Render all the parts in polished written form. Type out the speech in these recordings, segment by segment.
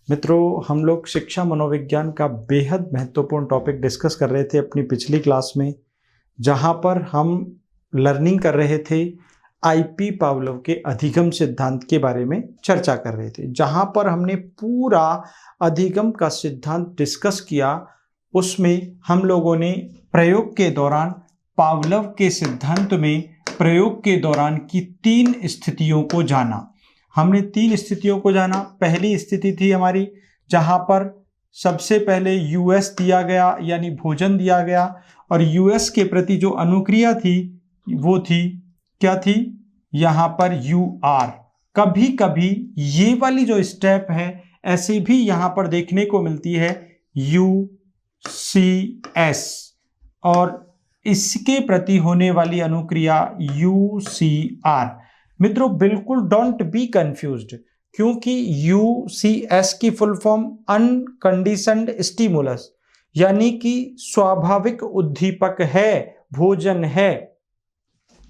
मित्रों, हम लोग शिक्षा मनोविज्ञान का बेहद महत्वपूर्ण टॉपिक डिस्कस कर रहे थे अपनी पिछली क्लास में, जहां पर हम लर्निंग कर रहे थे आईपी पावलोव के अधिगम सिद्धांत के बारे में चर्चा कर रहे थे। जहां पर हमने पूरा अधिगम का सिद्धांत डिस्कस किया, उसमें हम लोगों ने प्रयोग के दौरान पावलोव के सिद्धांत में प्रयोग के दौरान की 3 स्थितियों को जाना। हमने 3 स्थितियों को जाना। पहली स्थिति थी हमारी जहां पर सबसे पहले यूएस दिया गया, यानी भोजन दिया गया, और यूएस के प्रति जो अनुक्रिया थी वो थी, क्या थी, यहां पर यू आर। कभी कभी ये वाली जो स्टेप है ऐसे भी यहां पर देखने को मिलती है, यू सी एस, और इसके प्रति होने वाली अनुक्रिया यू सी आर। मित्रों, बिल्कुल डोंट बी कंफ्यूज्ड, क्योंकि यूसीएस की फुल फॉर्म अनकंडीशनड स्टिमुलस, यानी कि स्वाभाविक उद्दीपक है, भोजन है।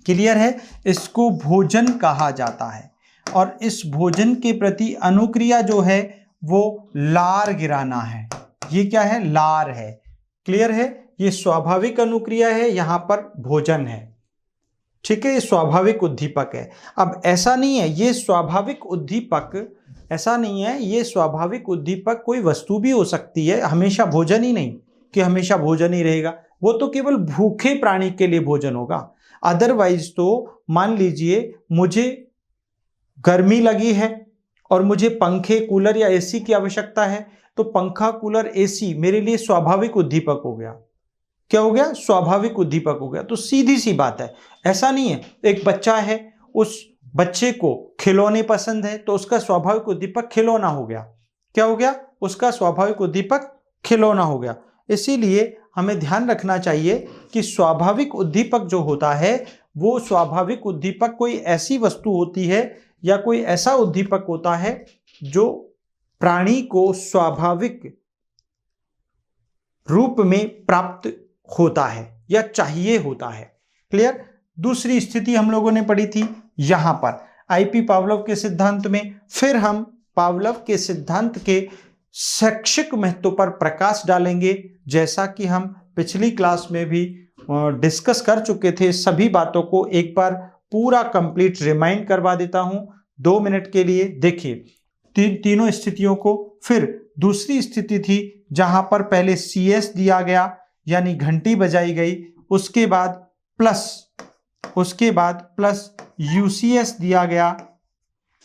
क्लियर है? इसको भोजन कहा जाता है, और इस भोजन के प्रति अनुक्रिया जो है वो लार गिराना है। ये क्या है? लार है। क्लियर है? ये स्वाभाविक अनुक्रिया है, यहां पर भोजन है। ठीक है, ये स्वाभाविक उद्दीपक है। अब ऐसा नहीं है ये स्वाभाविक उद्दीपक, ऐसा नहीं है ये स्वाभाविक उद्दीपक कोई वस्तु भी हो सकती है, हमेशा भोजन ही नहीं कि हमेशा भोजन ही रहेगा, वो तो केवल भूखे प्राणी के लिए भोजन होगा। अदरवाइज तो मान लीजिए मुझे गर्मी लगी है और मुझे पंखे, कूलर या एसी की आवश्यकता है, तो पंखा, कूलर, एसी मेरे लिए स्वाभाविक उद्दीपक हो गया। क्या हो गया? स्वाभाविक उद्दीपक हो गया। तो सीधी सी बात है, ऐसा नहीं है एक बच्चा है, उस बच्चे को खिलौने पसंद है, तो उसका स्वाभाविक उद्दीपक खिलौना हो गया। क्या हो गया? उसका स्वाभाविक उद्दीपक खिलौना हो गया। इसीलिए हमें ध्यान रखना चाहिए कि स्वाभाविक उद्दीपक जो होता है वो स्वाभाविक उद्दीपक कोई ऐसी वस्तु होती है या कोई ऐसा उद्दीपक होता है जो प्राणी को स्वाभाविक रूप में प्राप्त होता है या चाहिए होता है। क्लियर? दूसरी स्थिति हम लोगों ने पढ़ी थी यहां पर आईपी पावलोव के सिद्धांत में। फिर हम पावलोव के सिद्धांत के शैक्षिक महत्व पर प्रकाश डालेंगे, जैसा कि हम पिछली क्लास में भी डिस्कस कर चुके थे। सभी बातों को एक बार पूरा कंप्लीट रिमाइंड करवा देता हूं 2 मिनट के लिए। देखिए तीनों स्थितियों को। फिर दूसरी स्थिति थी जहां पर पहले CS दिया गया, यानी घंटी बजाई गई, उसके बाद प्लस UCS दिया गया,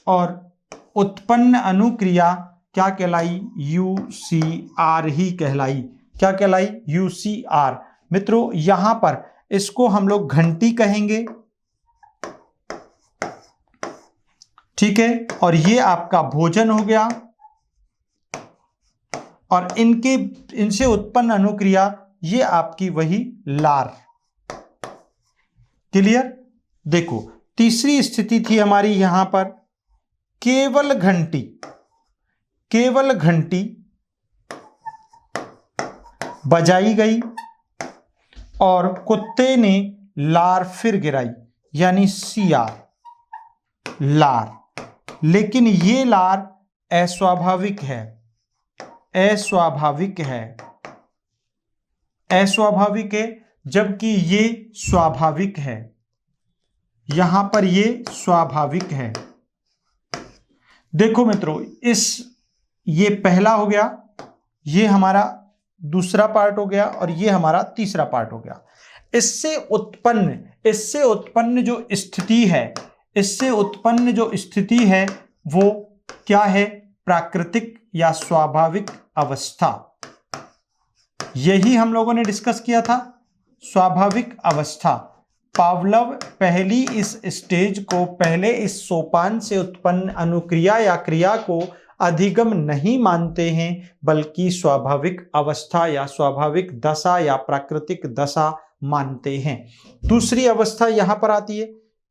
और उत्पन्न अनुक्रिया क्या कहलाई? UCR ही कहलाई। क्या कहलाई? UCR। मित्रों, यहां पर इसको हम लोग घंटी कहेंगे, ठीक है, और ये आपका भोजन हो गया, और इनसे उत्पन्न अनुक्रिया ये आपकी वही लार। क्लियर? देखो तीसरी स्थिति थी हमारी यहां पर, केवल घंटी बजाई गई और कुत्ते ने लार फिर गिराई, यानी CR, लार। लेकिन ये लार अस्वाभाविक है, जबकि ये स्वाभाविक है। यहां पर ये स्वाभाविक है। देखो मित्रों, ये पहला हो गया, ये हमारा दूसरा पार्ट हो गया, और ये हमारा तीसरा पार्ट हो गया। इससे उत्पन्न जो स्थिति है वो क्या है? प्राकृतिक या स्वाभाविक अवस्था। यही हम लोगों ने डिस्कस किया था, स्वाभाविक अवस्था। पावलोव पहले इस सोपान से उत्पन्न अनुक्रिया या क्रिया को अधिगम नहीं मानते हैं, बल्कि स्वाभाविक अवस्था या स्वाभाविक दशा या प्राकृतिक दशा मानते हैं। दूसरी अवस्था यहां पर आती है,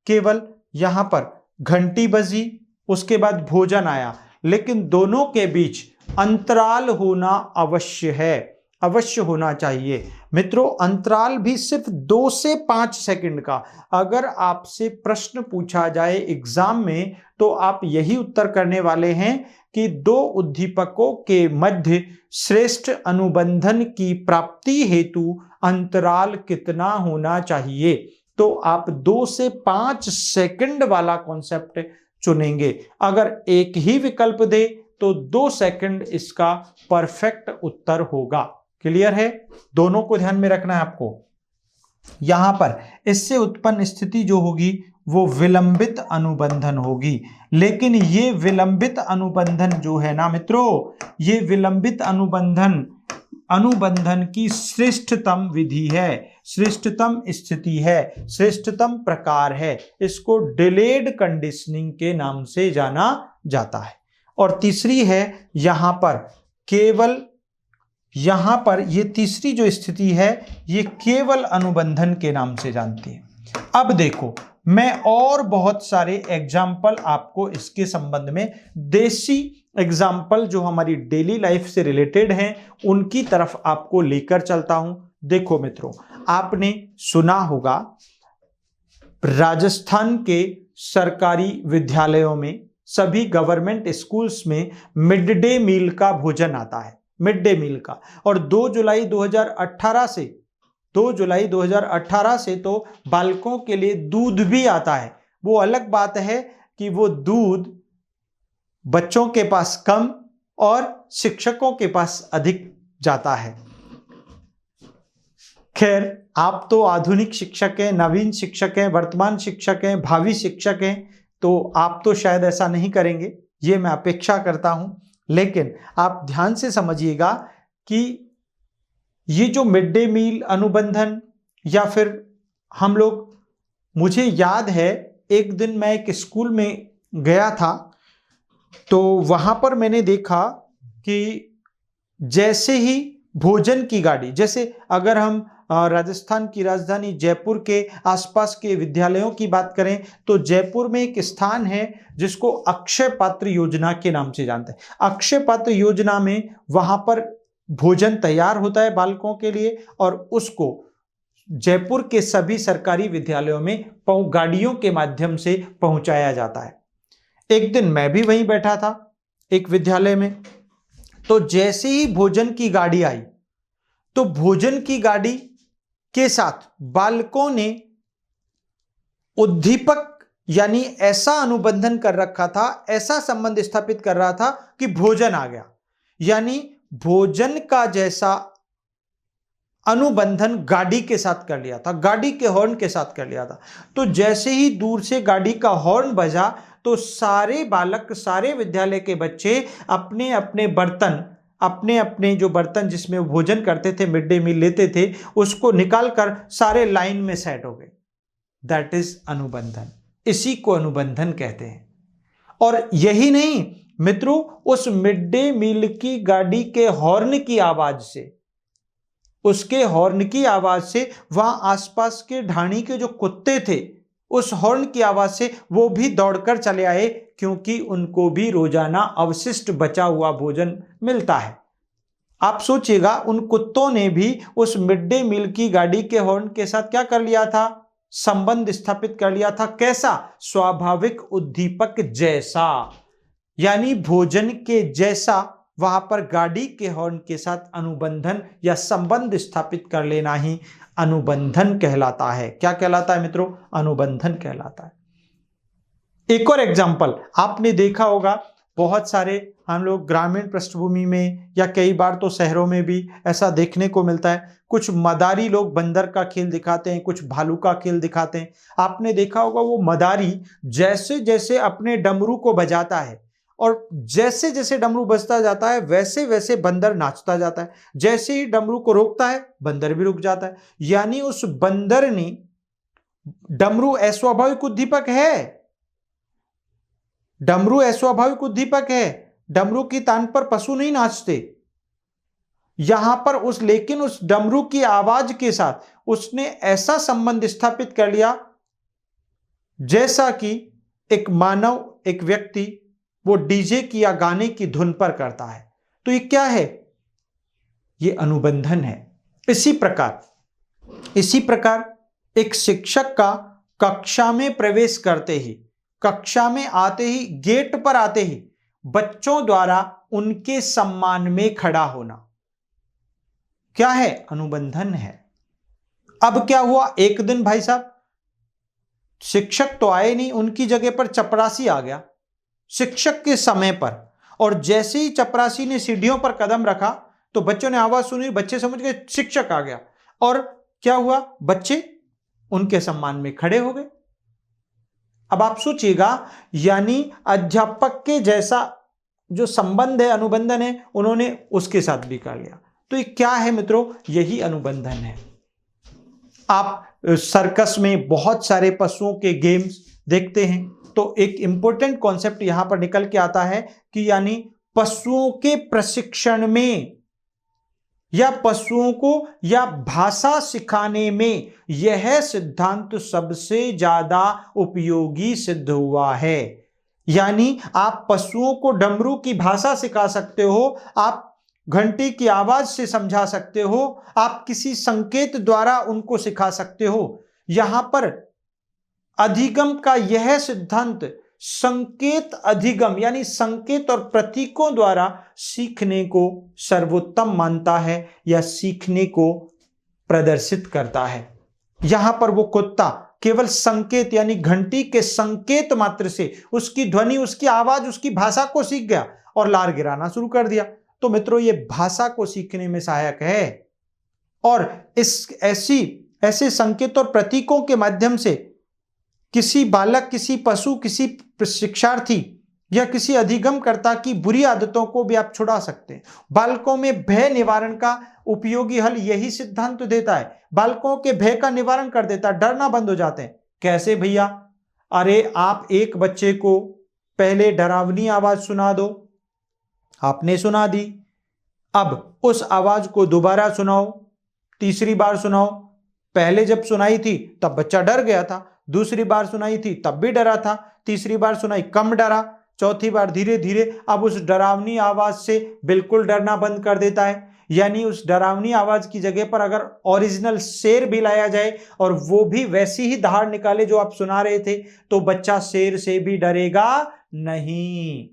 केवल यहां पर घंटी बजी, उसके बाद भोजन आया, लेकिन दोनों के बीच अंतराल होना आवश्यक है। अवश्य होना चाहिए। मित्रों, अंतराल भी सिर्फ 2 से 5 सेकंड का। अगर आपसे प्रश्न पूछा जाए एग्जाम में तो आप यही उत्तर करने वाले हैं कि 2 उद्दीपकों के मध्य श्रेष्ठ अनुबंधन की प्राप्ति हेतु अंतराल कितना होना चाहिए। तो आप 2 से 5 सेकंड वाला कॉन्सेप्ट चुनेंगे। अगर एक ही विकल्प दे तो 2 सेकंड इसका परफेक्ट उत्तर होगा। क्लियर है? दोनों को ध्यान में रखना है आपको। यहां पर इससे उत्पन्न स्थिति जो होगी वो विलंबित अनुबंधन होगी। लेकिन ये विलंबित अनुबंधन जो है ना मित्रों, ये विलंबित अनुबंधन की श्रेष्ठतम विधि है, श्रेष्ठतम स्थिति है, श्रेष्ठतम प्रकार है। इसको डिलेड कंडीशनिंग के नाम से जाना जाता है। और तीसरी है यहां पर केवल, यहां पर ये तीसरी जो स्थिति है ये केवल अनुबंधन के नाम से जानती है। अब देखो, मैं और बहुत सारे एग्जाम्पल आपको इसके संबंध में, देसी एग्जाम्पल जो हमारी डेली लाइफ से रिलेटेड हैं, उनकी तरफ आपको लेकर चलता हूं। देखो मित्रों, आपने सुना होगा राजस्थान के सरकारी विद्यालयों में, सभी गवर्नमेंट स्कूल्स में मिड डे मील का भोजन आता है, मिड डे मील का। और 2 जुलाई 2018 से तो बालकों के लिए दूध भी आता है। वो अलग बात है कि वो दूध बच्चों के पास कम और शिक्षकों के पास अधिक जाता है। खैर, आप तो आधुनिक शिक्षक हैं, नवीन शिक्षक हैं, वर्तमान शिक्षक हैं, भावी शिक्षक हैं, तो आप तो शायद ऐसा नहीं करेंगे, ये मैं अपेक्षा करता हूं। लेकिन आप ध्यान से समझिएगा कि ये जो मिड डे मील अनुबंधन, या फिर हम लोग, मुझे याद है एक दिन मैं एक स्कूल में गया था, तो वहां पर मैंने देखा कि जैसे ही भोजन की गाड़ी, जैसे अगर हम राजस्थान की राजधानी जयपुर के आसपास के विद्यालयों की बात करें तो जयपुर में एक स्थान है जिसको अक्षय पात्र योजना के नाम से जानते हैं। अक्षय पात्र योजना में वहां पर भोजन तैयार होता है बालकों के लिए, और उसको जयपुर के सभी सरकारी विद्यालयों में गाड़ियों के माध्यम से पहुंचाया जाता है। एक दिन मैं भी वहीं बैठा था एक विद्यालय में, तो जैसे ही भोजन की गाड़ी आई तो भोजन की गाड़ी के साथ बालकों ने उद्दीपक यानी ऐसा अनुबंधन कर रखा था, ऐसा संबंध स्थापित कर रहा था कि भोजन आ गया, यानी भोजन का जैसा अनुबंधन गाड़ी के साथ कर लिया था, गाड़ी के हॉर्न के साथ कर लिया था। तो जैसे ही दूर से गाड़ी का हॉर्न बजा तो सारे बालक, सारे विद्यालय के बच्चे अपने अपने बर्तन, अपने अपने जो बर्तन जिसमें भोजन करते थे, मिड डे मील लेते थे, उसको निकालकर सारे लाइन में सेट हो गए। दैट इज अनुबंधन, इसी को अनुबंधन कहते हैं। और यही नहीं मित्रों, उस मिड डे मील की गाड़ी के हॉर्न की आवाज से, उसके हॉर्न की आवाज से वहां आसपास के ढाणी के जो कुत्ते थे, उस हॉर्न की आवाज से वो भी दौड़कर चले आए, क्योंकि उनको भी रोजाना अवशिष्ट बचा हुआ भोजन मिलता है। आप सोचिएगा, उन कुत्तों ने भी उस मिड डे मील की गाड़ी के हॉर्न के साथ क्या कर लिया था, संबंध स्थापित कर लिया था। कैसा? स्वाभाविक उद्दीपक जैसा, यानी भोजन के जैसा वहां पर गाड़ी के हॉर्न के साथ अनुबंधन या संबंध स्थापित कर लेना ही अनुबंधन कहलाता है। क्या कहलाता है मित्रों? अनुबंधन कहलाता है। एक और एग्जाम्पल आपने देखा होगा, बहुत सारे हम लोग ग्रामीण पृष्ठभूमि में या कई बार तो शहरों में भी ऐसा देखने को मिलता है। कुछ मदारी लोग बंदर का खेल दिखाते हैं, कुछ भालू का खेल दिखाते हैं। आपने देखा होगा वो मदारी जैसे जैसे अपने डमरू को बजाता है और जैसे जैसे डमरू बजता जाता है वैसे वैसे बंदर नाचता जाता है। जैसे ही डमरू को रोकता है बंदर भी रुक जाता है। यानी उस बंदर ने, डमरू अस्वाभाविक उद्दीपक है, डमरू अस्वाभाविक उद्दीपक है, डमरू की तान पर पशु नहीं नाचते। यहां पर लेकिन उस डमरू की आवाज के साथ उसने ऐसा संबंध स्थापित कर लिया जैसा कि एक मानव, एक व्यक्ति वो डीजे की या गाने की धुन पर करता है। तो ये क्या है? ये अनुबंधन है। इसी प्रकार एक शिक्षक का कक्षा में प्रवेश करते ही, कक्षा में आते ही, गेट पर आते ही बच्चों द्वारा उनके सम्मान में खड़ा होना क्या है? अनुबंधन है। अब क्या हुआ, एक दिन भाई साहब शिक्षक तो आए नहीं, उनकी जगह पर चपरासी आ गया शिक्षक के समय पर, और जैसे ही चपरासी ने सीढ़ियों पर कदम रखा तो बच्चों ने आवाज सुनी, बच्चे समझ गए शिक्षक आ गया, और क्या हुआ, बच्चे उनके सम्मान में खड़े हो गए। अब आप सोचिएगा, यानी अध्यापक के जैसा जो संबंध है, अनुबंधन है, उन्होंने उसके साथ भी कर लिया। तो ये क्या है मित्रों? यही अनुबंधन है। आप सर्कस में बहुत सारे पशुओं के गेम्स देखते हैं, तो एक इंपॉर्टेंट कॉन्सेप्ट यहां पर निकल के आता है कि यानी पशुओं के प्रशिक्षण में या पशुओं को या भाषा सिखाने में यह सिद्धांत सबसे ज्यादा उपयोगी सिद्ध हुआ है। यानी आप पशुओं को डमरू की भाषा सिखा सकते हो, आप घंटी की आवाज से समझा सकते हो, आप किसी संकेत द्वारा उनको सिखा सकते हो। यहां पर अधिगम का यह सिद्धांत संकेत अधिगम यानी संकेत और प्रतीकों द्वारा सीखने को सर्वोत्तम मानता है या सीखने को प्रदर्शित करता है। यहां पर वो कुत्ता केवल संकेत यानी घंटी के संकेत मात्र से उसकी ध्वनि, उसकी आवाज, उसकी भाषा को सीख गया और लार गिराना शुरू कर दिया। तो मित्रों, ये भाषा को सीखने में सहायक है, और ऐसे संकेत और प्रतीकों के माध्यम से किसी बालक, किसी पशु, किसी शिक्षार्थी या किसी अधिगमकर्ता की बुरी आदतों को भी आप छुड़ा सकते हैं। बालकों में भय निवारण का उपयोगी हल यही सिद्धांत देता है। बालकों के भय का निवारण कर देता है, डरना बंद हो जाते हैं। कैसे भैया? अरे आप एक बच्चे को पहले डरावनी आवाज सुना दो, आपने सुना दी, अब उस आवाज को दोबारा सुनाओ, तीसरी बार सुनाओ। पहले जब सुनाई थी तब बच्चा डर गया था, दूसरी बार सुनाई थी तब भी डरा था, तीसरी बार सुनाई कम डरा, चौथी बार धीरे धीरे अब उस डरावनी आवाज से बिल्कुल डरना बंद कर देता है। यानी उस डरावनी आवाज की जगह पर अगर ओरिजिनल शेर भी लाया जाए और वो भी वैसी ही दहाड़ निकाले जो आप सुना रहे थे, तो बच्चा शेर से भी डरेगा नहीं।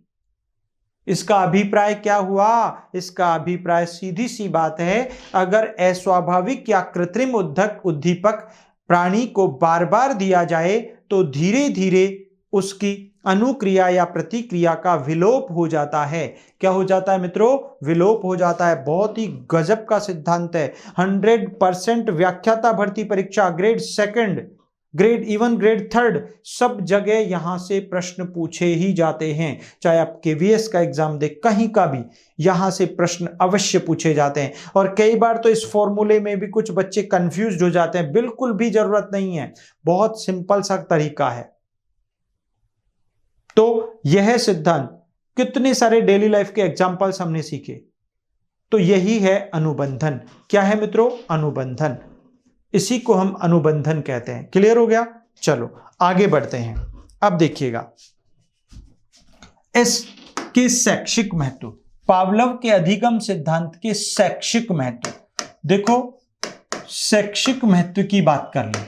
इसका अभिप्राय क्या हुआ? इसका अभिप्राय सीधी सी बात है, अगर अस्वाभाविक या कृत्रिम उद्दीपक प्राणी को बार बार दिया जाए तो धीरे धीरे उसकी अनुक्रिया या प्रतिक्रिया का विलोप हो जाता है। क्या हो जाता है मित्रों? विलोप हो जाता है। बहुत ही गजब का सिद्धांत है। 100% व्याख्याता भर्ती परीक्षा, grade second, grade even grade third, सब जगह यहां से प्रश्न पूछे ही जाते हैं। चाहे आप केवीएस का एग्जाम दे, कहीं का भी यहां से प्रश्न अवश्य पूछे जाते हैं। और कई बार तो इस फॉर्मूले में भी कुछ बच्चे कंफ्यूज हो जाते हैं। बिल्कुल भी जरूरत नहीं है, बहुत सिंपल सा तरीका है। तो यह सिद्धांत, कितने सारे डेली लाइफ के एग्जाम्पल्स हमने सीखे। तो यही है अनुबंधन। क्या है मित्रों? अनुबंधन। इसी को हम अनुबंधन कहते हैं। क्लियर हो गया? चलो आगे बढ़ते हैं। अब देखिएगा इसके शैक्षिक महत्व, पावलोव के अधिगम सिद्धांत के शैक्षिक महत्व। देखो, शैक्षिक महत्व की बात कर लें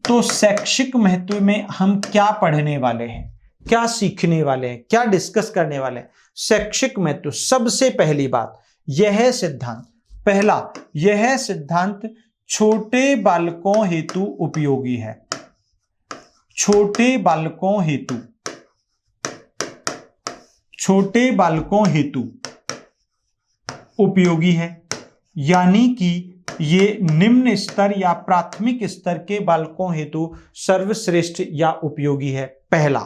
तो शैक्षिक महत्व में हम क्या पढ़ने वाले हैं, क्या सीखने वाले हैं, क्या डिस्कस करने वाले हैं? शैक्षिक महत्व, सबसे पहली बात, यह सिद्धांत, पहला, यह सिद्धांत छोटे बालकों हेतु उपयोगी है। छोटे बालकों हेतु, छोटे बालकों हेतु उपयोगी है, यानी कि ये निम्न स्तर या प्राथमिक स्तर के बालकों हेतु सर्वश्रेष्ठ या उपयोगी है, पहला।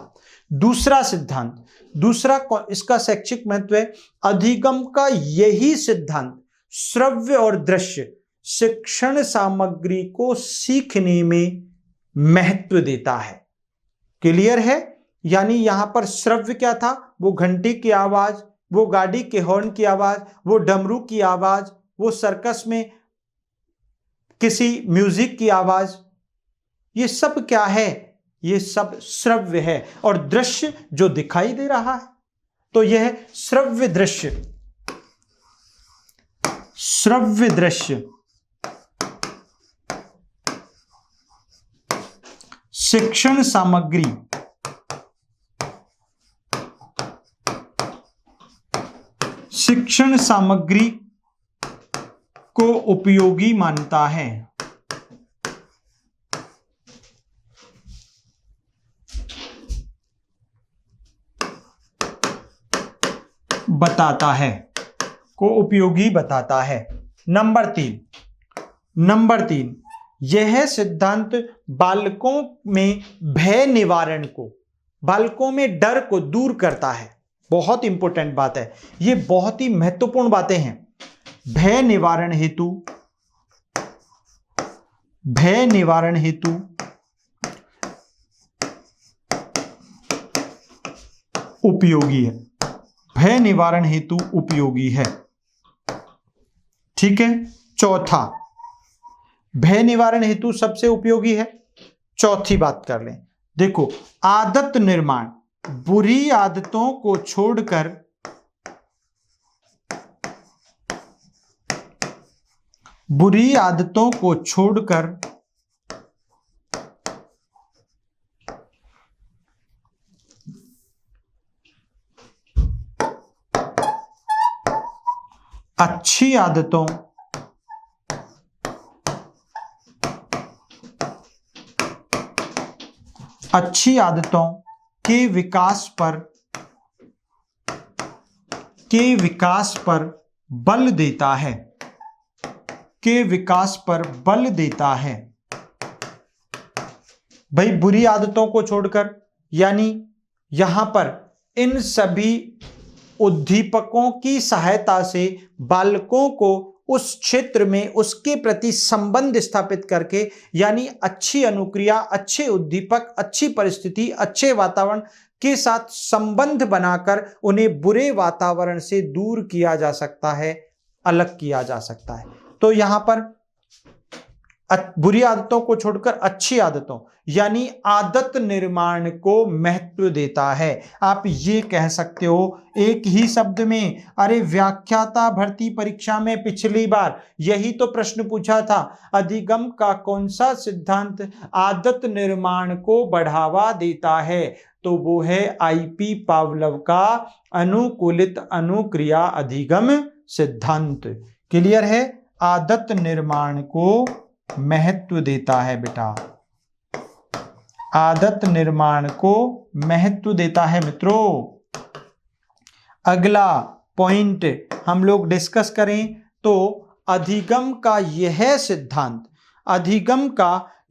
दूसरा सिद्धांत, दूसरा इसका शैक्षिक महत्व है, अधिगम का यही सिद्धांत श्रव्य और दृश्य शिक्षण सामग्री को सीखने में महत्व देता है। क्लियर है? यानी यहां पर श्रव्य क्या था? वो घंटी की आवाज, वो गाड़ी के हॉर्न की आवाज, वो डमरू की आवाज, वो सर्कस में किसी म्यूजिक की आवाज, ये सब क्या है? ये सब श्रव्य है। और दृश्य जो दिखाई दे रहा है, तो यह श्रव्य दृश्य। श्रव्य दृश्य शिक्षण सामग्री शिक्षण सामग्री को उपयोगी मानता है। बताता है, को उपयोगी बताता है। नंबर तीन, यह सिद्धांत बालकों में भय निवारण को, बालकों में डर को दूर करता है। बहुत इंपॉर्टेंट बात है, ये बहुत ही महत्वपूर्ण बातें हैं। भय निवारण हेतु उपयोगी है, भय निवारण हेतु उपयोगी है। ठीक है। चौथा, भय निवारण हेतु सबसे उपयोगी है। चौथी बात कर लें, देखो, आदत निर्माण, बुरी आदतों को छोड़कर अच्छी आदतों के विकास पर बल देता है। भाई बुरी आदतों को छोड़कर, यानी यहां पर इन सभी उद्दीपकों की सहायता से बालकों को उस क्षेत्र में उसके प्रति संबंध स्थापित करके, यानी अच्छी अनुक्रिया, अच्छे उद्दीपक, अच्छी परिस्थिति, अच्छे वातावरण के साथ संबंध बनाकर उन्हें बुरे वातावरण से दूर किया जा सकता है, अलग किया जा सकता है। तो यहां पर बुरी आदतों को छोड़कर अच्छी आदतों, यानी आदत निर्माण को महत्व देता है। आप ये कह सकते हो एक ही शब्द में, अरे व्याख्याता भर्ती परीक्षा में पिछली बार यही तो प्रश्न पूछा था, अधिगम का कौन सा सिद्धांत आदत निर्माण को बढ़ावा देता है? तो वो है आईपी पावलोव का अनुकूलित अनुक्रिया अधिगम सिद्धांत। क्लियर है? आदत निर्माण को महत्व देता है बेटा, आदत निर्माण को महत्व देता है मित्रों। अगला पॉइंट हम लोग डिस्कस करें तो अधिगम का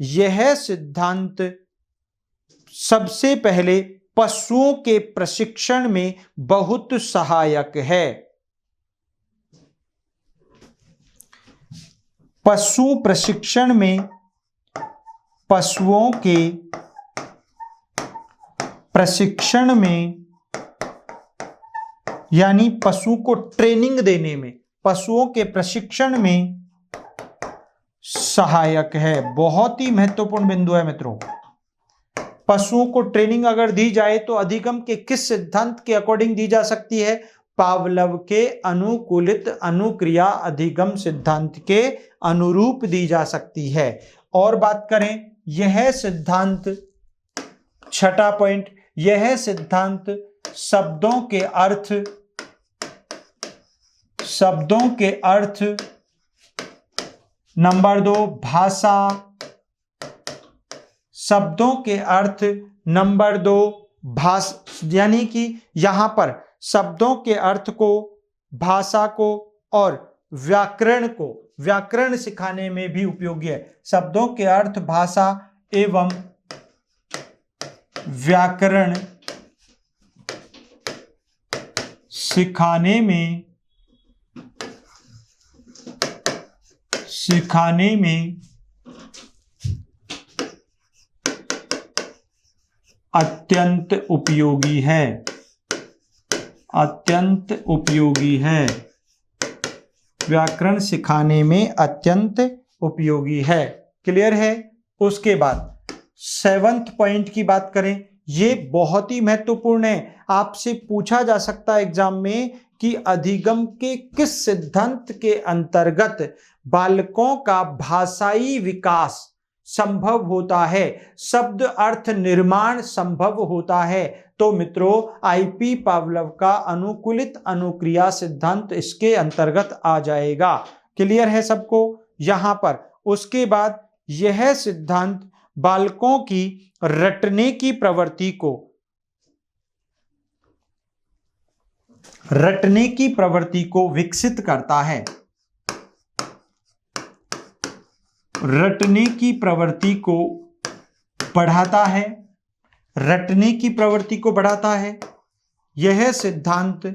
यह सिद्धांत सबसे पहले पशुओं के प्रशिक्षण में बहुत सहायक है। पशुओं के प्रशिक्षण में, यानी पशु को ट्रेनिंग देने में, पशुओं के प्रशिक्षण में सहायक है। बहुत ही महत्वपूर्ण बिंदु है मित्रों। पशुओं को ट्रेनिंग अगर दी जाए तो अधिगम के किस सिद्धांत के अकॉर्डिंग दी जा सकती है? पावलोव के अनुकूलित अनुक्रिया अधिगम सिद्धांत के अनुरूप दी जा सकती है। और बात करें यह सिद्धांत, छठा पॉइंट, यह सिद्धांत शब्दों के अर्थ, नंबर 2 भाषा, शब्दों के अर्थ, नंबर 2 भाषा, यानी कि यहां पर शब्दों के अर्थ को, भाषा को और व्याकरण सिखाने में भी उपयोगी है। शब्दों के अर्थ, भाषा एवं व्याकरण सिखाने में अत्यंत उपयोगी है। व्याकरण सिखाने में अत्यंत उपयोगी है। क्लियर है? उसके बाद 7th पॉइंट की बात करें, ये बहुत ही महत्वपूर्ण है। आपसे पूछा जा सकता है एग्जाम में कि अधिगम के किस सिद्धांत के अंतर्गत बालकों का भाषाई विकास संभव होता है, शब्द अर्थ निर्माण संभव होता है। तो मित्रों, आईपी पावलोव का अनुकूलित अनुक्रिया सिद्धांत इसके अंतर्गत आ जाएगा। क्लियर है सबको यहां पर? उसके बाद यह सिद्धांत बालकों की रटने की प्रवृत्ति को विकसित करता है, रटने की प्रवृत्ति को बढ़ाता है, रटने की प्रवृत्ति को बढ़ाता है। यह सिद्धांत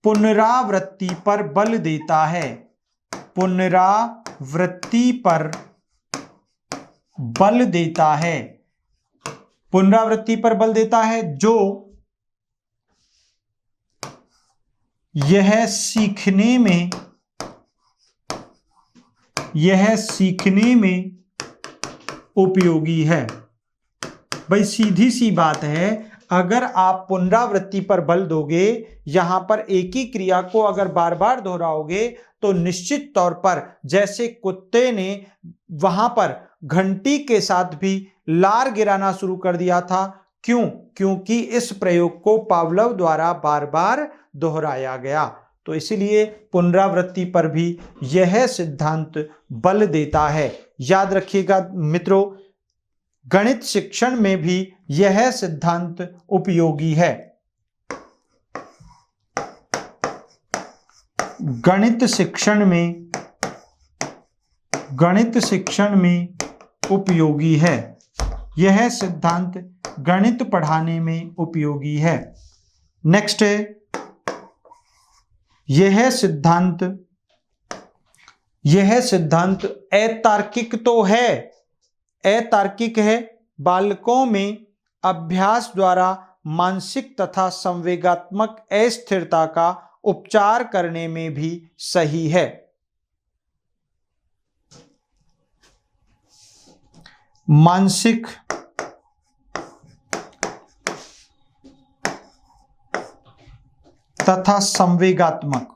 पुनरावृत्ति पर बल देता है, पुनरावृत्ति पर बल देता है, पुनरावृत्ति पर बल देता है, जो यह सीखने में उपयोगी है। भाई सीधी सी बात है, अगर आप पुनरावृत्ति पर बल दोगे, यहां पर एक ही क्रिया को अगर बार बार दोहराओगे तो निश्चित तौर पर, जैसे कुत्ते ने वहां पर घंटी के साथ भी लार गिराना शुरू कर दिया था, क्यों? क्योंकि इस प्रयोग को पावलोव द्वारा बार बार दोहराया गया। तो इसलिए पुनरावृत्ति पर भी यह सिद्धांत बल देता है। याद रखिएगा मित्रों, गणित शिक्षण में भी यह सिद्धांत उपयोगी है। गणित शिक्षण में उपयोगी है। यह सिद्धांत गणित पढ़ाने में उपयोगी है। नेक्स्ट है, यह सिद्धांत अतार्किक तो है, अतार्किक है, बालकों में अभ्यास द्वारा मानसिक तथा संवेगात्मक अस्थिरता का उपचार करने में भी सही है। मानसिक तथा संवेगात्मक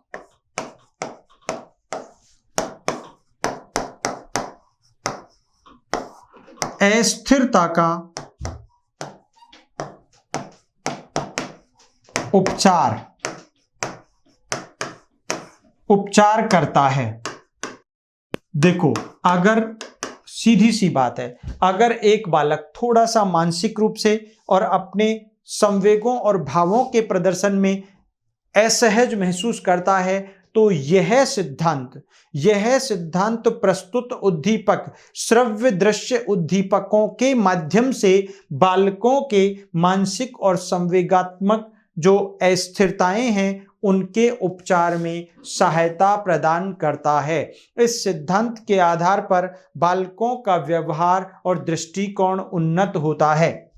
अस्थिरता का उपचार करता है। देखो, अगर सीधी सी बात है, अगर एक बालक थोड़ा सा मानसिक रूप से और अपने संवेगों और भावों के प्रदर्शन में असहज महसूस करता है, तो यह सिद्धांत प्रस्तुत उद्दीपक, श्रव्य दृश्य उद्दीपकों के माध्यम से बालकों के मानसिक और संवेगात्मक जो अस्थिरताएं हैं उनके उपचार में सहायता प्रदान करता है। इस सिद्धांत के आधार पर बालकों का व्यवहार और दृष्टिकोण उन्नत होता है।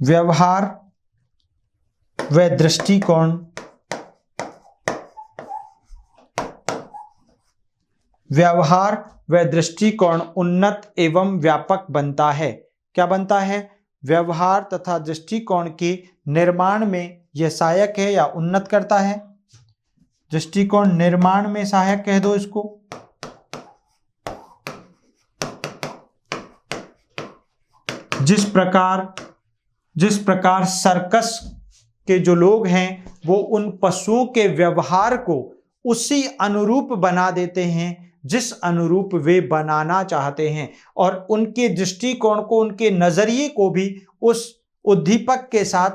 व्यवहार व दृष्टिकोण उन्नत एवं व्यापक बनता है। क्या बनता है? व्यवहार तथा दृष्टिकोण के निर्माण में यह सहायक है या उन्नत करता है? दृष्टिकोण निर्माण में सहायक कह दो इसको। जिस प्रकार सर्कस के जो लोग हैं वो उन पशुओं के व्यवहार को उसी अनुरूप बना देते हैं जिस अनुरूप वे बनाना चाहते हैं, और उनके दृष्टिकोण को, उनके नजरिए को भी उस उद्दीपक के साथ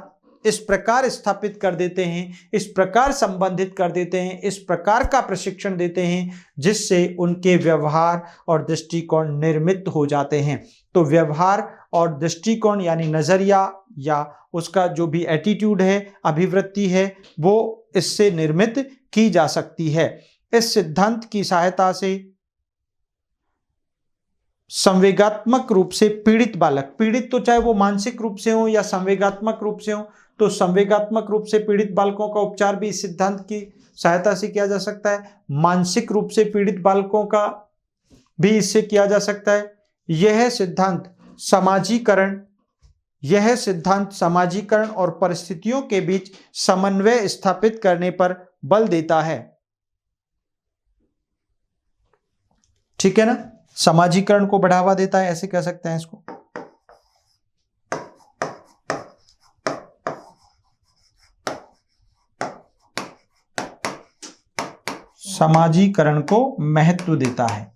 इस प्रकार स्थापित कर देते हैं, इस प्रकार संबंधित कर देते हैं, इस प्रकार का प्रशिक्षण देते हैं जिससे उनके व्यवहार और दृष्टिकोण निर्मित हो जाते हैं। तो व्यवहार और दृष्टिकोण यानी नजरिया या उसका जो भी एटीट्यूड है, अभिवृत्ति है, वो इससे निर्मित की जा सकती है। इस सिद्धांत की सहायता से संवेगात्मक रूप से पीड़ित बालक, पीड़ित तो चाहे वो मानसिक रूप से हो या संवेगात्मक रूप से हो, तो संवेगात्मक रूप से पीड़ित बालकों का उपचार भी इस सिद्धांत की सहायता से किया जा सकता है। मानसिक रूप से पीड़ित बालकों का भी इससे किया जा सकता है। यह सिद्धांत समाजीकरण और परिस्थितियों के बीच समन्वय स्थापित करने पर बल देता है। ठीक है ना, समाजीकरण को बढ़ावा देता है, ऐसे कह सकते हैं इसको। समाजीकरण को महत्व देता है।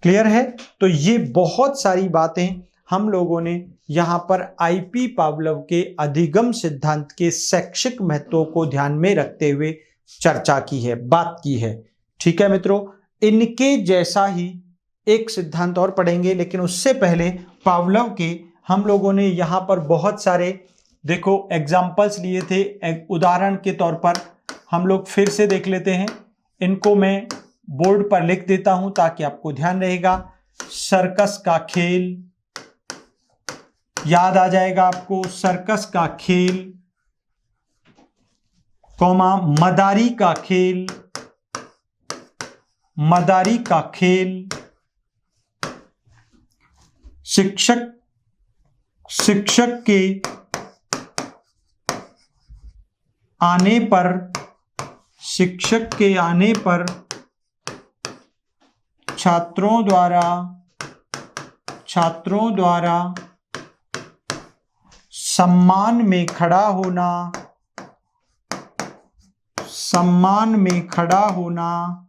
क्लियर है? तो ये बहुत सारी बातें हम लोगों ने यहां पर आईपी पावलोव के अधिगम सिद्धांत के शैक्षिक महत्व को ध्यान में रखते हुए चर्चा की है, बात की है। ठीक है मित्रों, इनके जैसा ही एक सिद्धांत और पढ़ेंगे, लेकिन उससे पहले पावलोव के हम लोगों ने यहां पर बहुत सारे देखो एग्जाम्पल्स लिए थे। उदाहरण के तौर पर हम लोग फिर से देख लेते हैं, इनको मैं बोर्ड पर लिख देता हूं ताकि आपको ध्यान रहेगा। सर्कस का खेल याद आ जाएगा आपको, सर्कस का खेल, कौमा मदारी का खेल, मदारी का खेल, शिक्षक के आने पर छात्रों द्वारा सम्मान में खड़ा होना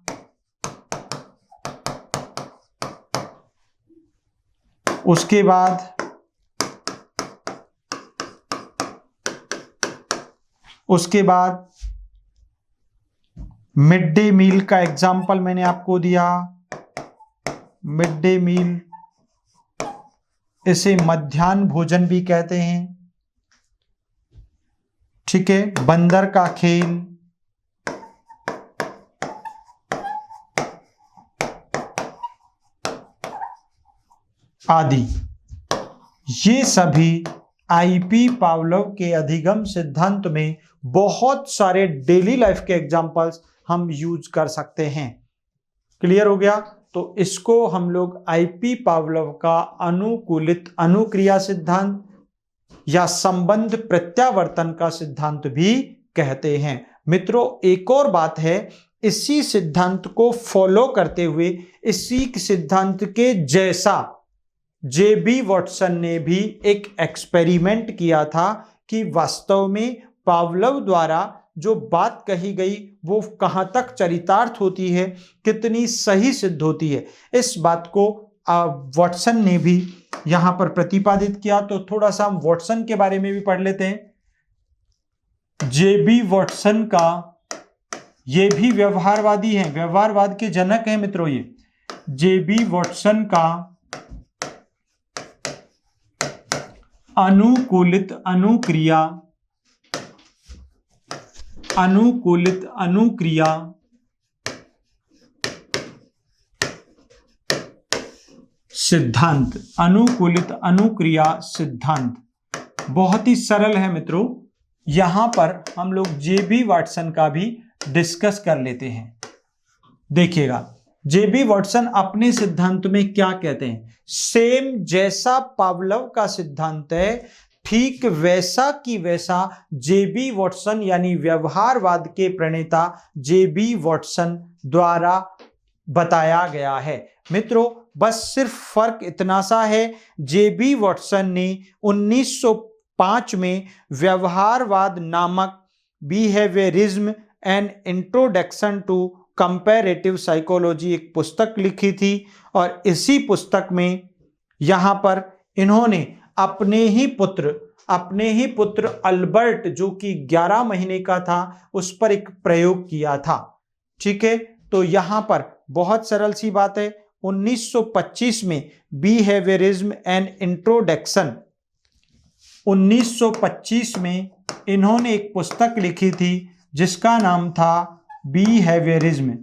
उसके बाद मिड डे मील का एग्जाम्पल मैंने आपको दिया। मिड डे मील, इसे मध्याह्न भोजन भी कहते हैं। ठीक है, बंदर का खेल, आदि। ये सभी आईपी पावलोव के अधिगम सिद्धांत में बहुत सारे डेली लाइफ के एग्जाम्पल्स हम यूज कर सकते हैं। क्लियर हो गया? तो इसको हम लोग आईपी पावलोव का अनुकूलित अनुक्रिया सिद्धांत या संबंध प्रत्यावर्तन का सिद्धांत भी कहते हैं। मित्रों, एक और बात है, इसी सिद्धांत को फॉलो करते हुए इसी सिद्धांत के जैसा जेबी वॉटसन ने भी एक एक्सपेरिमेंट किया था कि वास्तव में पावलोव द्वारा जो बात कही गई वो कहां तक चरितार्थ होती है, कितनी सही सिद्ध होती है। इस बात को वॉटसन ने भी यहां पर प्रतिपादित किया। तो थोड़ा सा हम वॉटसन के बारे में भी पढ़ लेते हैं। जेबी वॉटसन का, ये भी व्यवहारवादी हैं, व्यवहारवाद के जनक हैं मित्रों। ये जेबी वॉटसन का अनुकूलित अनुक्रिया सिद्धांत, अनुकूलित अनुक्रिया सिद्धांत बहुत ही सरल है मित्रों। यहां पर हम लोग जेबी वॉटसन का भी डिस्कस कर लेते हैं। देखिएगा, जेबी वॉटसन अपने सिद्धांत में क्या कहते हैं। सेम जैसा पावलोव का सिद्धांत है, ठीक वैसा की वैसा जेबी वॉटसन यानी व्यवहारवाद के प्रणेता जेबी वॉटसन द्वारा बताया गया है। मित्रों, बस सिर्फ फर्क इतना सा है, जेबी वॉटसन ने 1905 में व्यवहारवाद नामक behaviourism and introduction to comparative psychology एक पुस्तक लिखी थी, और इसी पुस्तक में यहां पर इन्होंने अपने ही पुत्र अल्बर्ट, जो कि 11 महीने का था, उस पर एक प्रयोग किया था। ठीक है, तो यहां पर बहुत सरल सी बात है। 1925 में बिहेवियरिज्म एंड इंट्रोडक्शन, 1925 में इन्होंने एक पुस्तक लिखी थी जिसका नाम था बिहेवियरिज्म।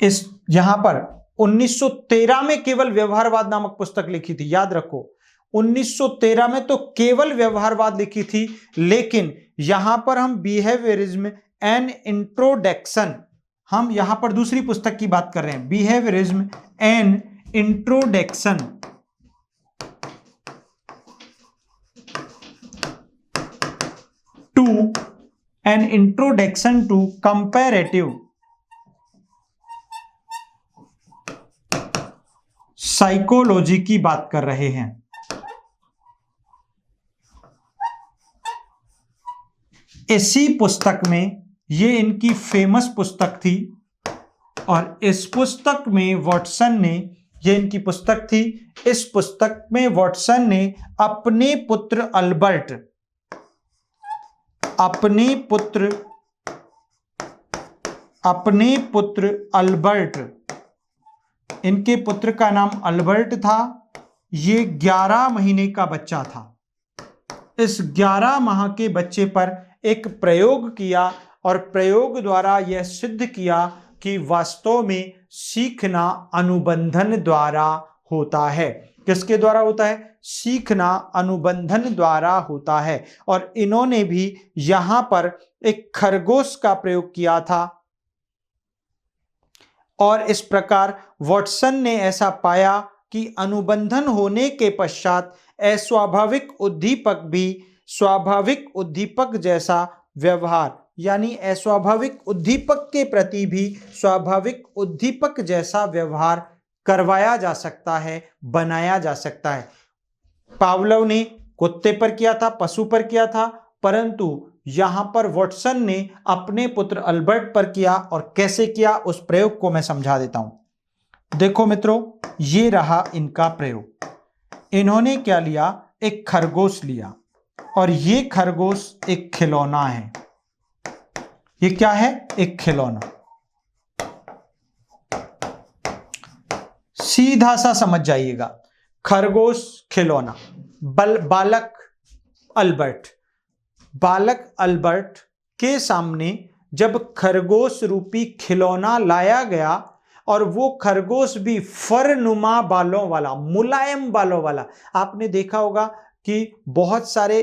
इस यहां पर 1913 में केवल व्यवहारवाद नामक पुस्तक लिखी थी, याद रखो। 1913 में तो केवल व्यवहारवाद लिखी थी, लेकिन यहां पर हम बिहेवियरिज्म एन इंट्रोडक्शन, हम यहां पर दूसरी पुस्तक की बात कर रहे हैं, behaviourism an introduction to an introduction to comparative psychology की बात कर रहे हैं। इसी पुस्तक में, ये इनकी फेमस पुस्तक थी, और इस पुस्तक में वॉटसन ने, ये इनकी पुस्तक थी, इस पुस्तक में वॉटसन ने अपने पुत्र अल्बर्ट, अपने पुत्र अल्बर्ट, इनके पुत्र का नाम अल्बर्ट था, ये 11 महीने का बच्चा था। इस 11 माह के बच्चे पर एक प्रयोग किया और प्रयोग द्वारा यह सिद्ध किया कि वास्तव में सीखना अनुबंधन द्वारा होता है। किसके द्वारा होता है? सीखना अनुबंधन द्वारा होता है। और इन्होंने भी यहां पर एक खरगोश का प्रयोग किया था, और इस प्रकार वॉटसन ने ऐसा पाया कि अनुबंधन होने के पश्चात अस्वाभाविक उद्दीपक भी स्वाभाविक उद्दीपक जैसा व्यवहार, यानी अस्वाभाविक उद्दीपक के प्रति भी स्वाभाविक उद्दीपक जैसा व्यवहार करवाया जा सकता है, बनाया जा सकता है। पावलोव ने कुत्ते पर किया था, पशु पर किया था, परंतु यहां पर वॉटसन ने अपने पुत्र अल्बर्ट पर किया। और कैसे किया, उस प्रयोग को मैं समझा देता हूं। देखो मित्रों, ये रहा इनका प्रयोग। इन्होंने क्या लिया? एक खरगोश लिया, और ये खरगोश एक खिलौना है। ये क्या है? एक खिलौना। सीधा सा समझ जाइएगा, खरगोश खिलौना, बालक अल्बर्ट के सामने जब खरगोश रूपी खिलौना लाया गया, और वो खरगोश भी फरनुमा बालों वाला, मुलायम बालों वाला। आपने देखा होगा कि बहुत सारे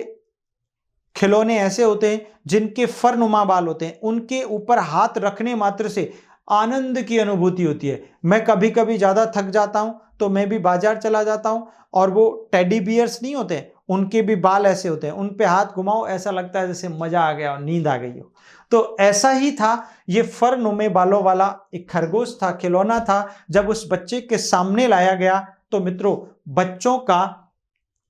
खिलौने ऐसे होते हैं जिनके फरनुमा बाल होते हैं, उनके ऊपर हाथ रखने मात्र से आनंद की अनुभूति होती है। मैं कभी कभी ज्यादा थक जाता हूं तो मैं भी बाजार चला जाता हूं, और वो टेडी बियर्स नहीं होते, उनके भी बाल ऐसे होते हैं, उन पे हाथ घुमाओ, ऐसा लगता है जैसे मजा आ गया और नींद आ गई हो। तो ऐसा ही था, ये फरनुमे बालों वाला एक खरगोश था, खिलौना था। जब उस बच्चे के सामने लाया गया तो मित्रों, बच्चों का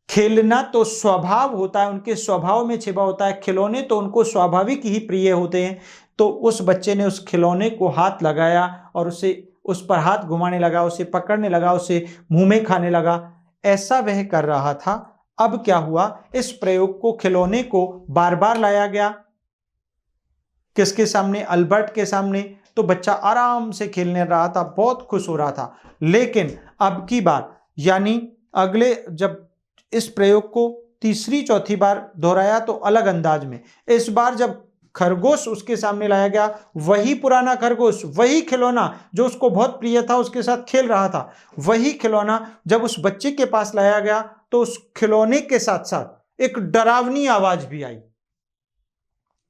खेलना तो स्वभाव होता है, उनके स्वभाव में छिपा होता है, खिलौने तो उनको स्वाभाविक ही प्रिय होते हैं। तो उस बच्चे ने उस खिलौने को हाथ लगाया और उस पर हाथ घुमाने लगा, उसे पकड़ने लगा, उसे मुंह में खाने लगा, ऐसा वह कर रहा था। अब क्या हुआ, इस प्रयोग को, खिलौने को बार बार लाया गया, किसके सामने? अल्बर्ट के सामने। तो बच्चा आराम से खेलने रहा था, बहुत खुश हो रहा था। लेकिन अब की बार, यानी अगले, जब इस प्रयोग को तीसरी चौथी बार दोहराया तो अलग अंदाज में, इस बार जब खरगोश उसके सामने लाया गया, वही पुराना खरगोश, वही खिलौना जो उसको बहुत प्रिय था, उसके साथ खेल रहा था, वही खिलौना जब उस बच्चे के पास लाया गया तो उस खिलौने के साथ साथ एक डरावनी आवाज भी आई।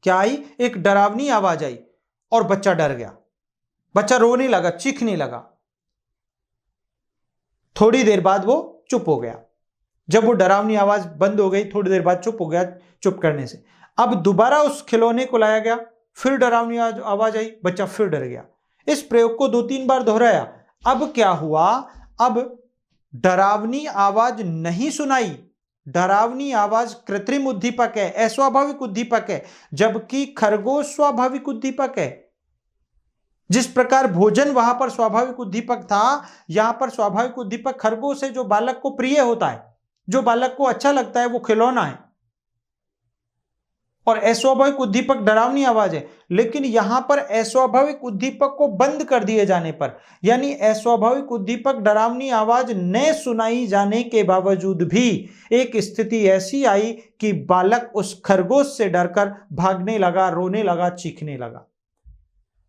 क्या आई? एक डरावनी आवाज आई, और बच्चा डर गया, बच्चा रोने लगा, चीखने लगा। थोड़ी देर बाद वो चुप हो गया। जब वो डरावनी आवाज बंद हो गई, थोड़ी देर बाद चुप हो गया, चुप करने से अब दोबारा उस खिलौने को लाया गया, फिर डरावनी आवाज आई, बच्चा फिर डर गया। इस प्रयोग को 2-3 बार दोहराया। अब क्या हुआ, अब डरावनी आवाज नहीं सुनाई। डरावनी आवाज कृत्रिम उद्दीपक है, अस्वाभाविक उद्दीपक है, जबकि खरगोश स्वाभाविक उद्दीपक है। जिस प्रकार भोजन वहां पर स्वाभाविक उद्दीपक था, यहां पर स्वाभाविक उद्दीपक खरगोश है, जो बालक को प्रिय होता है, जो बालक को अच्छा लगता है, वो खिलौना है। और अस्वाभाविक उद्दीपक डरावनी आवाज है। लेकिन यहां पर अस्वाभाविक उद्दीपक को बंद कर दिए जाने पर, यानी अस्वाभाविक उद्दीपक डरावनी आवाज न सुनाई जाने के बावजूद भी एक स्थिति ऐसी आई कि बालक उस खरगोश से डरकर भागने लगा, रोने लगा, चीखने लगा।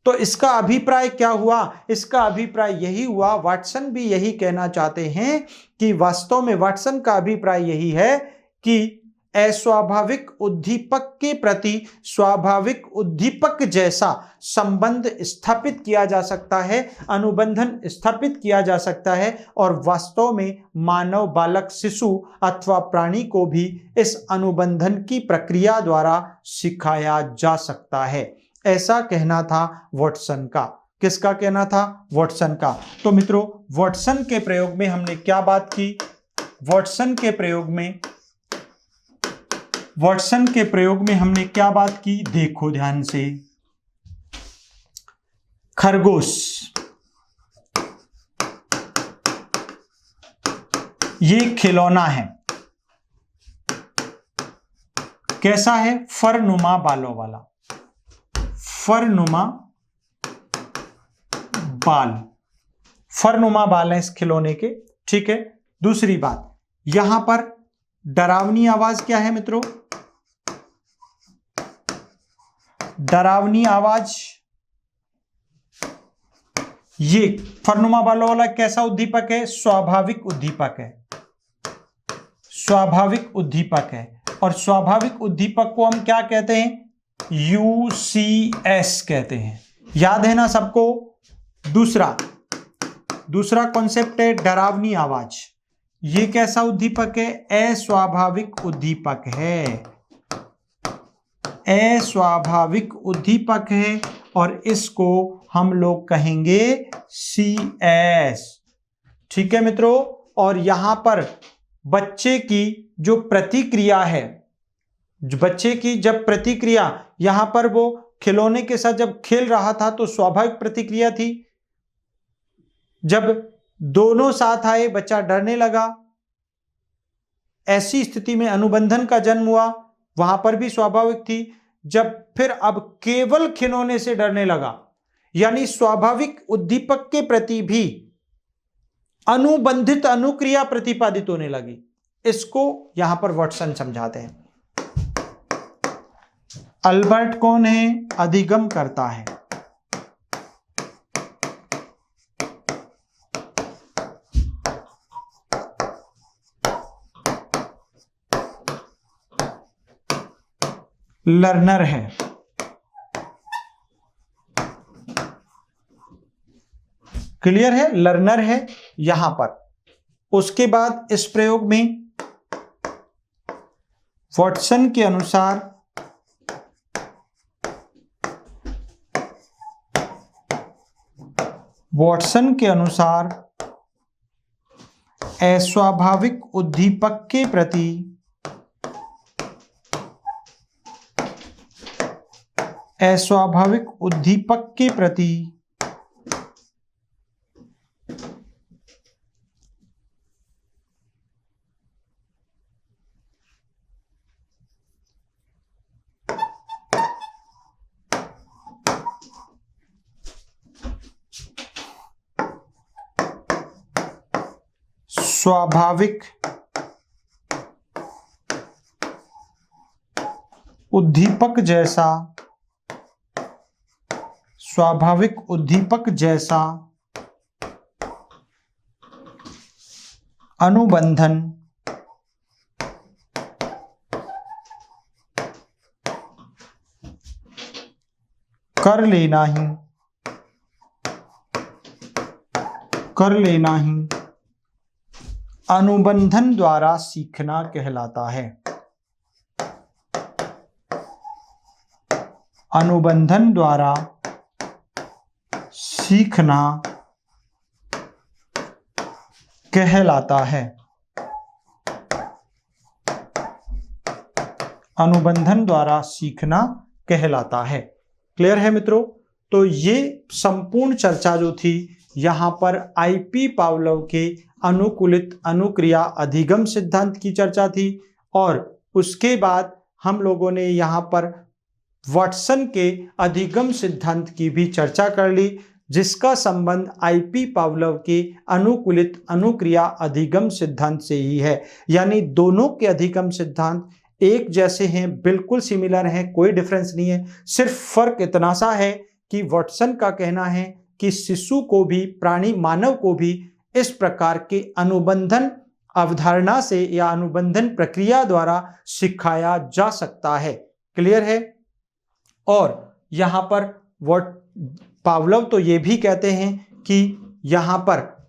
तो इसका अभिप्राय क्या हुआ? इसका अभिप्राय यही हुआ, वाटसन भी यही कहना चाहते हैं कि वास्तव में वाटसन का अभिप्राय यही है कि अस्वाभाविक उद्दीपक के प्रति स्वाभाविक उद्दीपक जैसा संबंध स्थापित किया जा सकता है, अनुबंधन स्थापित किया जा सकता है और वास्तव में मानव बालक, शिशु अथवा प्राणी को भी इस अनुबंधन की प्रक्रिया द्वारा सिखाया जा सकता है। ऐसा कहना था वॉटसन का। किसका कहना था? वॉटसन का। तो मित्रों, वॉटसन के प्रयोग में हमने क्या बात की? वॉटसन के प्रयोग में हमने क्या बात की? देखो ध्यान से। खरगोश, ये खिलौना है। कैसा है? फरनुमा बालों वाला, फरनुमा बाल है इस खिलौने के। ठीक है। दूसरी बात, यहां पर डरावनी आवाज क्या है मित्रों? डरावनी आवाज, ये फरनुमा बालों वाला कैसा उद्दीपक है? स्वाभाविक उद्दीपक है, स्वाभाविक उद्दीपक है। और स्वाभाविक उद्दीपक को हम क्या कहते हैं? UCS कहते हैं। याद है ना सबको? दूसरा कॉन्सेप्ट है डरावनी आवाज। ये कैसा उद्दीपक है? अस्वाभाविक उद्दीपक है, अस्वाभाविक उद्दीपक है और इसको हम लोग कहेंगे CS। ठीक है मित्रों। और यहां पर बच्चे की जो प्रतिक्रिया है, बच्चे की जब प्रतिक्रिया, यहां पर वो खिलौने के साथ जब खेल रहा था तो स्वाभाविक प्रतिक्रिया थी। जब दोनों साथ आए, बच्चा डरने लगा, ऐसी स्थिति में अनुबंधन का जन्म हुआ, वहां पर भी स्वाभाविक थी। जब फिर अब केवल खिलौने से डरने लगा, यानी स्वाभाविक उद्दीपक के प्रति भी अनुबंधित अनुक्रिया प्रतिपादित होने लगी। इसको यहां पर वॉटसन समझाते हैं। अल्बर्ट कौन है? अधिगम करता है। लर्नर है। क्लियर है? लर्नर है यहां पर। उसके बाद इस प्रयोग में वॉटसन के अनुसार अस्वाभाविक उद्दीपक के प्रति स्वाभाविक उद्दीपक जैसा अनुबंधन कर लेना ही अनुबंधन द्वारा सीखना कहलाता है। अनुबंधन द्वारा सीखना कहलाता है। अनुबंधन द्वारा सीखना कहलाता है। क्लियर है मित्रों? तो ये संपूर्ण चर्चा जो थी यहां पर IP पावलोव के अनुकूलित अनुक्रिया अधिगम सिद्धांत की चर्चा थी और उसके बाद हम लोगों ने यहां पर वॉटसन के अधिगम सिद्धांत की भी चर्चा कर ली, जिसका संबंध IP पावलोव के अनुकूलित अनुक्रिया अधिगम सिद्धांत से ही है। यानी दोनों के अधिगम सिद्धांत एक जैसे हैं, बिल्कुल सिमिलर हैं, कोई डिफरेंस नहीं है। सिर्फ फर्क इतना सा है कि वॉटसन का कहना है कि शिशु को भी, प्राणी मानव को भी इस प्रकार के अनुबंधन अवधारणा से या अनुबंधन प्रक्रिया द्वारा सिखाया जा सकता है। क्लियर है। और यहां पर पावलोव तो ये भी कहते हैं कि यहां पर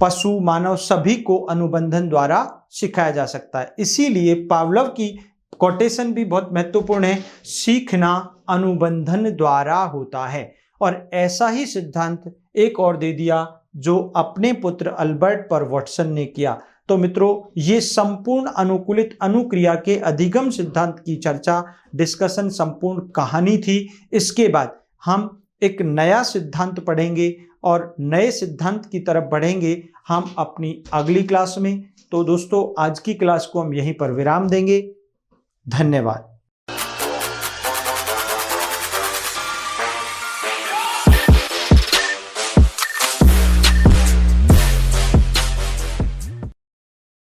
पशु मानव सभी को अनुबंधन द्वारा सिखाया जा सकता है। इसीलिए पावलोव की कोटेशन भी बहुत महत्वपूर्ण है, सीखना अनुबंधन द्वारा होता है। और ऐसा ही सिद्धांत एक और दे दिया जो अपने पुत्र अल्बर्ट पर वाटसन ने किया। तो मित्रों, ये संपूर्ण अनुकूलित अनुक्रिया के अधिगम सिद्धांत की चर्चा, डिस्कशन, संपूर्ण कहानी थी। इसके बाद हम एक नया सिद्धांत पढ़ेंगे और नए सिद्धांत की तरफ बढ़ेंगे हम अपनी अगली क्लास में। तो दोस्तों, आज की क्लास को हम यहीं पर विराम देंगे। धन्यवाद।